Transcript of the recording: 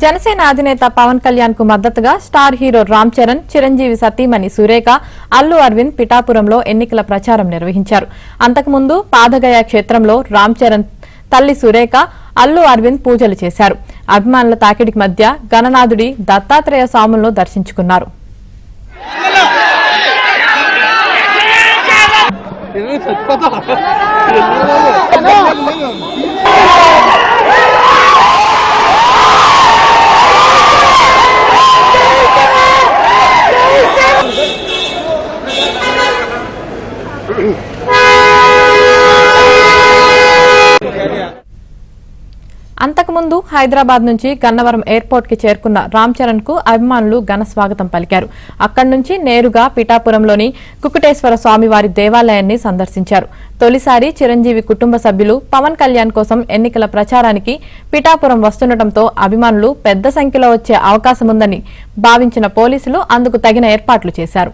జనసేన అధినేత పవన్ కళ్యాణ్ కు మద్దతుగా స్టార్ హీరో రామ్ చరణ్, చిరంజీవి సతీమణి సురేఖ, అల్లు అరవింద్ పిఠాపురంలో ఎన్నికల ప్రచారం నిర్వహించారు. అంతకుముందు పాదగయ క్షేత్రంలో రామ్ చరణ్ తల్లి సురేఖ, అల్లు అరవింద్ పూజలు చేశారు. అభిమానుల తాకిడికి మధ్య గణనాథుడి దత్తాత్రేయ స్వాములను దర్శించుకున్నారు. అంతకుముందు హైదరాబాద్ నుంచి గన్నవరం ఎయిర్పోర్ట్ కి చేరుకున్న రామ్ చరణ్ కు అభిమానులు ఘన స్వాగతం పలికారు. అక్కడి నుంచి నేరుగా పిఠాపురంలోని కుకుటేశ్వర స్వామివారి దేవాలయాన్ని సందర్శించారు. తొలిసారి చిరంజీవి కుటుంబ సభ్యులు పవన్ కళ్యాణ్ కోసం ఎన్నికల ప్రచారానికి పిఠాపురం వస్తుండటంతో అభిమానులు పెద్ద సంఖ్యలో వచ్చే అవకాశముందని భావించిన పోలీసులు అందుకు తగిన ఏర్పాట్లు చేశారు.